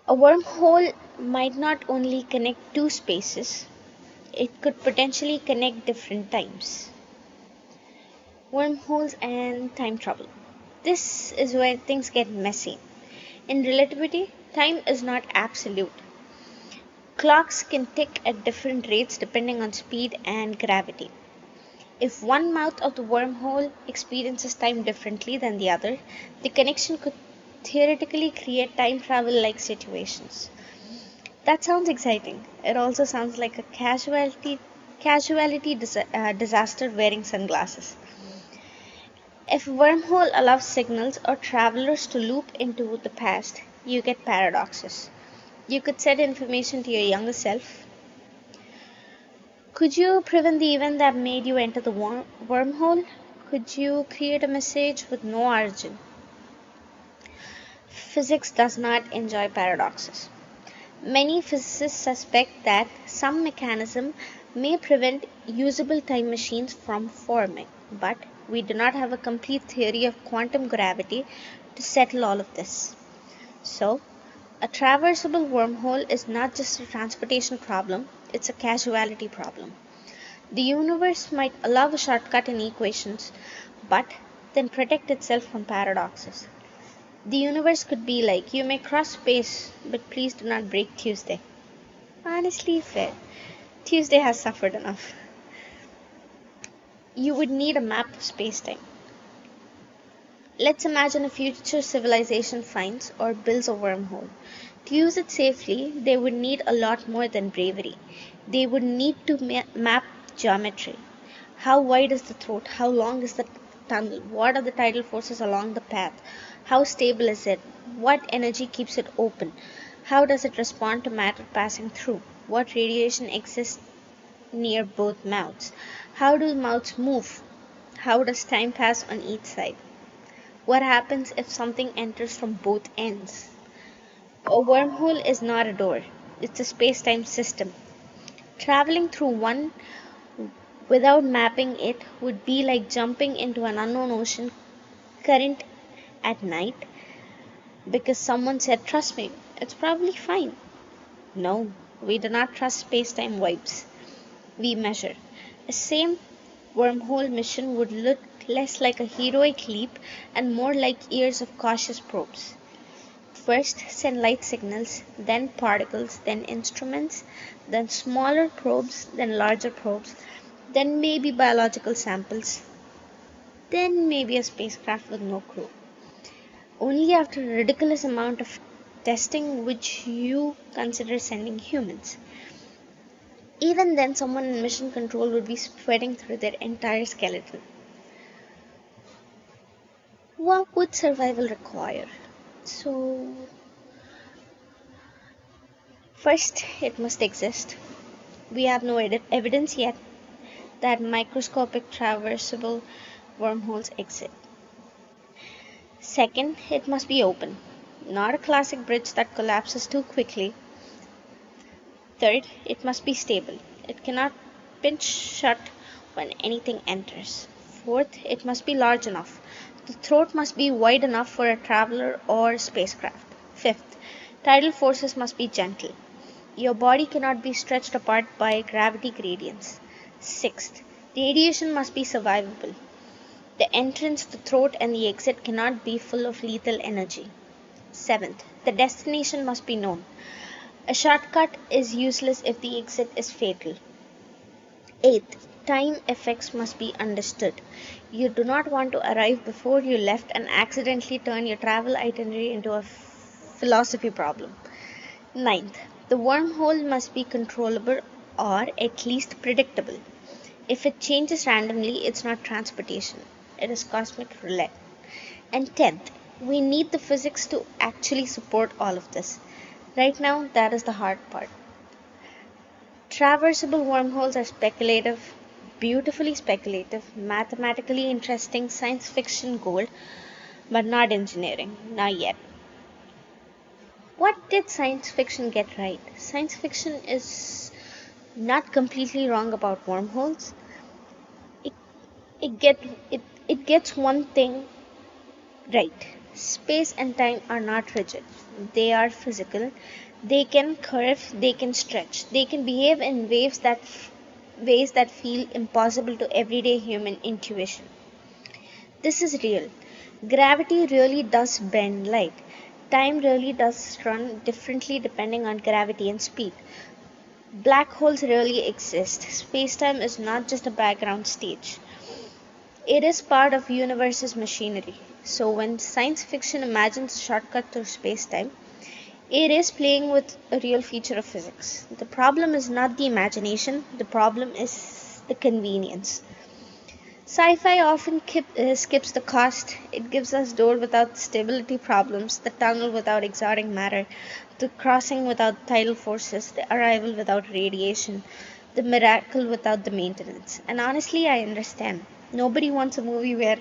A wormhole might not only connect two spaces, it could potentially connect different times. Wormholes and time travel. This is where things get messy. In relativity, time is not absolute. Clocks can tick at different rates depending on speed and gravity. If one mouth of the wormhole experiences time differently than the other, the connection could theoretically create time travel like situations. That sounds exciting. It also sounds like a disaster wearing sunglasses. If a wormhole allows signals or travelers to loop into the past, you get paradoxes. You could send information to your younger self. Could you prevent the event that made you enter the wormhole? Could you create a message with no origin? Physics does not enjoy paradoxes. Many physicists suspect that some mechanism may prevent usable time machines from forming, but we do not have a complete theory of quantum gravity to settle all of this. So, a traversable wormhole is not just a transportation problem, it's a causality problem. The universe might allow a shortcut in equations, but then protect itself from paradoxes. The universe could be like, you may cross space, but please do not break Tuesday. Honestly, fair. Tuesday has suffered enough. You would need a map of spacetime. Let's imagine a future civilization finds or builds a wormhole. To use it safely, they would need a lot more than bravery. They would need to map geometry. How wide is the throat? How long is the tunnel? What are the tidal forces along the path? How stable is it? What energy keeps it open? How does it respond to matter passing through? What radiation exists near both mouths? How do mouths move? How does time pass on each side? What happens if something enters from both ends? A wormhole is not a door, it's a space time system. Traveling through one without mapping it would be like jumping into an unknown ocean current at night because someone said, "Trust me, it's probably fine." No, we do not trust space time vibes. We measure. A same wormhole mission would look less like a heroic leap and more like years of cautious probes. First, send light signals, then particles, then instruments, then smaller probes, then larger probes, then maybe biological samples, then maybe a spacecraft with no crew. Only after a ridiculous amount of testing would you consider sending humans. Even then, someone in mission control would be sweating through their entire skeleton. What would survival require? So, first, it must exist. We have no evidence yet that microscopic traversable wormholes exist. Second, it must be open, not a classic bridge that collapses too quickly. Third, it must be stable. It cannot pinch shut when anything enters. Fourth, it must be large enough. The throat must be wide enough for a traveler or spacecraft. Fifth, tidal forces must be gentle. Your body cannot be stretched apart by gravity gradients. Sixth, radiation must be survivable. The entrance, the throat, and the exit cannot be full of lethal energy. Seventh, the destination must be known. A shortcut is useless if the exit is fatal. Eighth, time effects must be understood. You do not want to arrive before you left and accidentally turn your travel itinerary into a philosophy problem. Ninth, the wormhole must be controllable or at least predictable. If it changes randomly, it's not transportation, it is cosmic roulette. And tenth, we need the physics to actually support all of this. Right now, that is the hard part. Traversable wormholes are speculative, beautifully speculative, mathematically interesting science fiction gold, but not engineering, not yet. What did science fiction get right? Science fiction is not completely wrong about wormholes. It, it, get, it gets one thing right. Space and time are not rigid. They are physical. They can curve, they can stretch, they can behave in ways that feel impossible to everyday human intuition. This is real. Gravity really does bend, like time really does run differently depending on gravity and speed. Black holes really exist. Spacetime is not just a background stage. It is part of universe's machinery. So when science fiction imagines a shortcut through spacetime, it is playing with a real feature of physics. The problem is not the imagination, the problem is the convenience. Sci-fi often skips the cost. It gives us door without stability problems, the tunnel without exotic matter, the crossing without tidal forces, the arrival without radiation, the miracle without the maintenance. And honestly, I understand. Nobody wants a movie where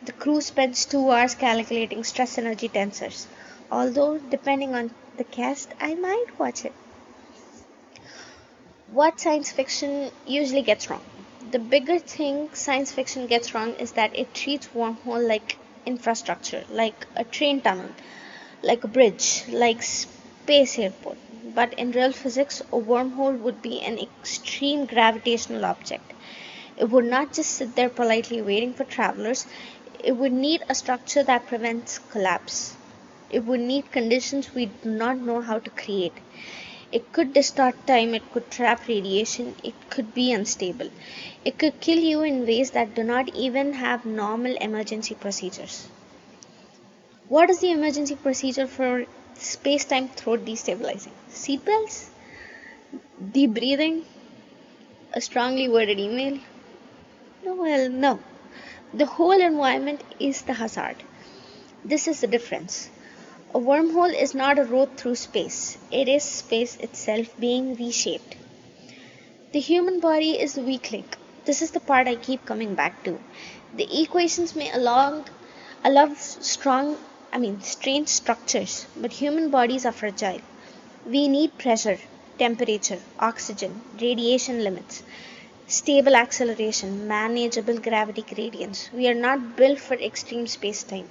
the crew spends 2 hours calculating stress energy tensors. Although, depending on the cast, I might watch it. What science fiction usually gets wrong? The bigger thing science fiction gets wrong is that it treats wormhole like infrastructure, like a train tunnel, like a bridge, like space airport. But in real physics, a wormhole would be an extreme gravitational object. It would not just sit there politely waiting for travelers. It would need a structure that prevents collapse. It would need conditions we do not know how to create. It could distort time, it could trap radiation, it could be unstable. It could kill you in ways that do not even have normal emergency procedures. What is the emergency procedure for space-time throat destabilizing? Seatbelts? Deep breathing? A strongly worded email? No, well, no. The whole environment is the hazard. This is the difference. A wormhole is not a road through space. It is space itself being reshaped. The human body is the weak link. This is the part I keep coming back to. The equations may allow strange structures, but human bodies are fragile. We need pressure, temperature, oxygen, radiation limits, stable acceleration, manageable gravity gradients. We are not built for extreme space-time.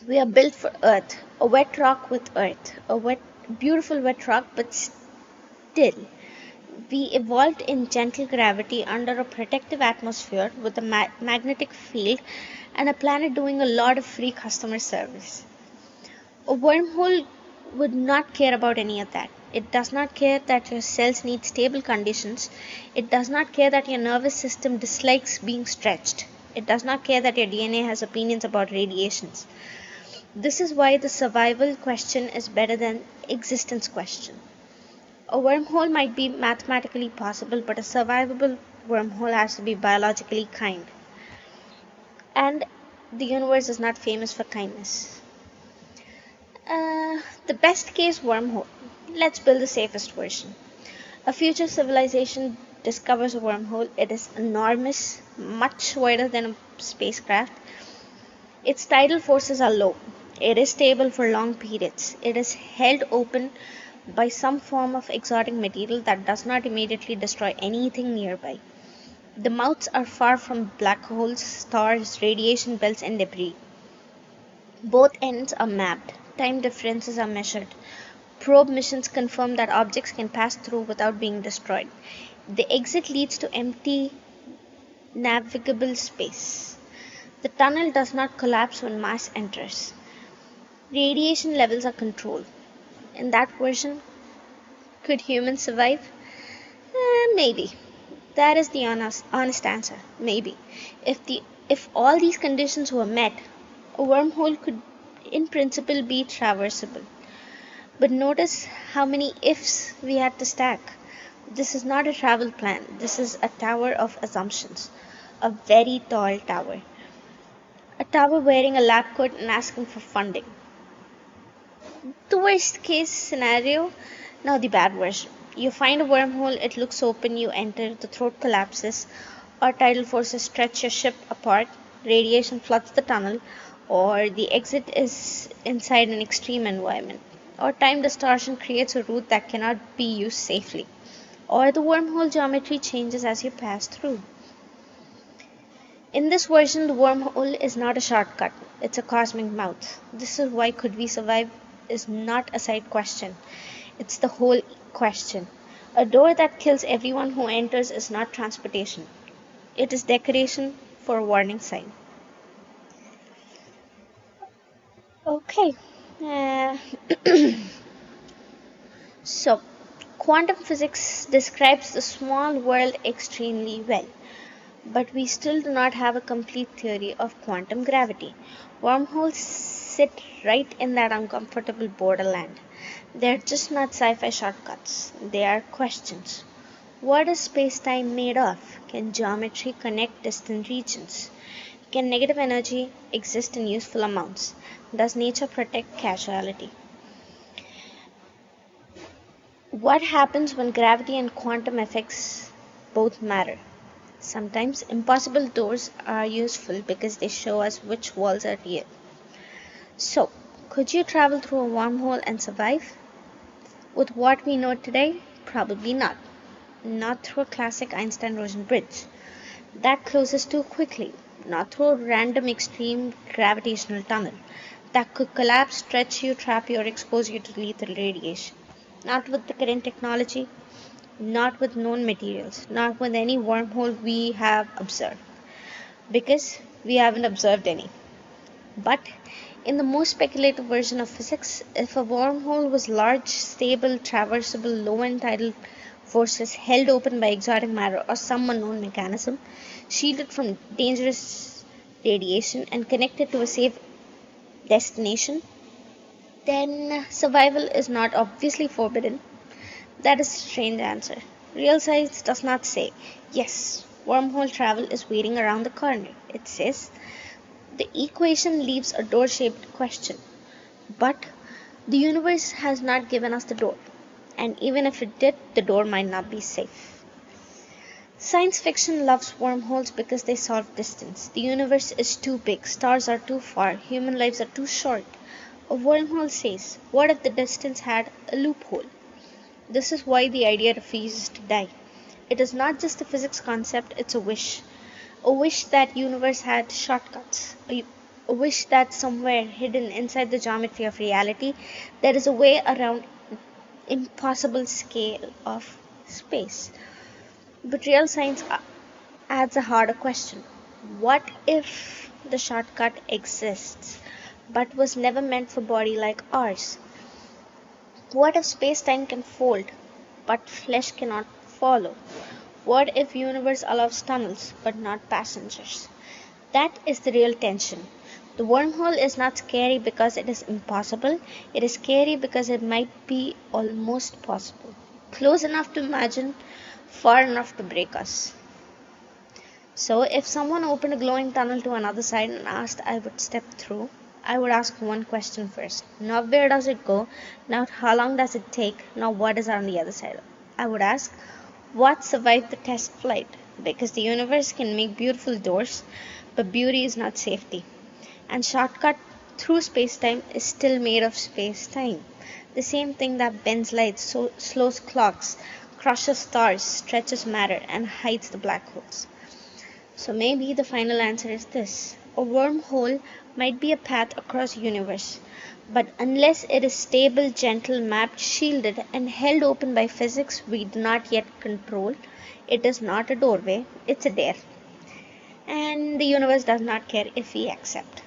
We are built for Earth, a wet rock with Earth, beautiful wet rock, but still. We evolved in gentle gravity under a protective atmosphere with a magnetic field and a planet doing a lot of free customer service. A wormhole would not care about any of that. It does not care that your cells need stable conditions. It does not care that your nervous system dislikes being stretched. It does not care that your DNA has opinions about radiations. This is why the survival question is better than existence question. A wormhole might be mathematically possible, but a survivable wormhole has to be biologically kind. And the universe is not famous for kindness. The best case wormhole. Let's build the safest version. A future civilization discovers a wormhole. It is enormous, much wider than a spacecraft. Its tidal forces are low. It is stable for long periods. It is held open by some form of exotic material that does not immediately destroy anything nearby. The mouths are far from black holes, stars, radiation belts, and debris. Both ends are mapped. Time differences are measured. Probe missions confirm that objects can pass through without being destroyed. The exit leads to empty, navigable space. The tunnel does not collapse when mass enters. Radiation levels are controlled. In that version, could humans survive? Maybe. That is the honest answer. Maybe. If all these conditions were met, a wormhole could in principle be traversable. But notice how many ifs we had to stack. This is not a travel plan. This is a tower of assumptions. A very tall tower. A tower wearing a lab coat and asking for funding. The worst case scenario, now the bad version. You find a wormhole, it looks open, you enter, the throat collapses, or tidal forces stretch your ship apart, radiation floods the tunnel, or the exit is inside an extreme environment, or time distortion creates a route that cannot be used safely, or the wormhole geometry changes as you pass through. In this version, the wormhole is not a shortcut, it's a cosmic mouth. This is why could we survive is not a side question, it's the whole question. A door that kills everyone who enters is not transportation, it is decoration for a warning sign. Okay, uh, so quantum physics describes the small world extremely well. But we still do not have a complete theory of quantum gravity. Wormholes sit right in that uncomfortable borderland. They're just not sci fi shortcuts, they are questions. What is space time made of? Can geometry connect distant regions? Can negative energy exist in useful amounts? Does nature protect causality? What happens when gravity and quantum effects both matter? Sometimes impossible doors are useful because they show us which walls are real. So, could you travel through a wormhole and survive? With what we know today, probably not. Not through a classic Einstein-Rosen bridge. That closes too quickly. Not through a random extreme gravitational tunnel. That could collapse, stretch you, trap you, or expose you to lethal radiation. Not with the current technology, not with known materials, not with any wormhole we have observed, because we haven't observed any. But in the most speculative version of physics, if a wormhole was large, stable, traversable, low in tidal forces, held open by exotic matter or some unknown mechanism, shielded from dangerous radiation, and connected to a safe destination, then survival is not obviously forbidden. That is a strange answer. Real science does not say, yes, wormhole travel is waiting around the corner. It says, the equation leaves a door shaped question. But the universe has not given us the door. And even if it did, the door might not be safe. Science fiction loves wormholes because they solve distance. The universe is too big, stars are too far, human lives are too short. A wormhole says, what if the distance had a loophole? This is why the idea refuses to die. It is not just a physics concept, it's a wish. A wish that universe had shortcuts. A wish that somewhere hidden inside the geometry of reality there is a way around impossible scale of space. But real science adds a harder question. What if the shortcut exists but was never meant for body like ours? What if space-time can fold but flesh cannot follow? What if universe allows tunnels but not passengers? That is the real tension. The wormhole is not scary because it is impossible. It is scary because it might be almost possible. Close enough to imagine, far enough to break us. So if someone opened a glowing tunnel to another side and asked I would step through, I would ask one question first. Not where does it go, not how long does it take, not what is on the other side. I would ask what survived the test flight, because the universe can make beautiful doors, but beauty is not safety. And shortcut through space-time is still made of space-time. The same thing that bends light, slows clocks, crushes stars, stretches matter, and hides the black holes. So maybe the final answer is this. A wormhole might be a path across the universe, but unless it is stable, gentle, mapped, shielded, and held open by physics we do not yet control, it is not a doorway, it's a dare. And the universe does not care if we accept.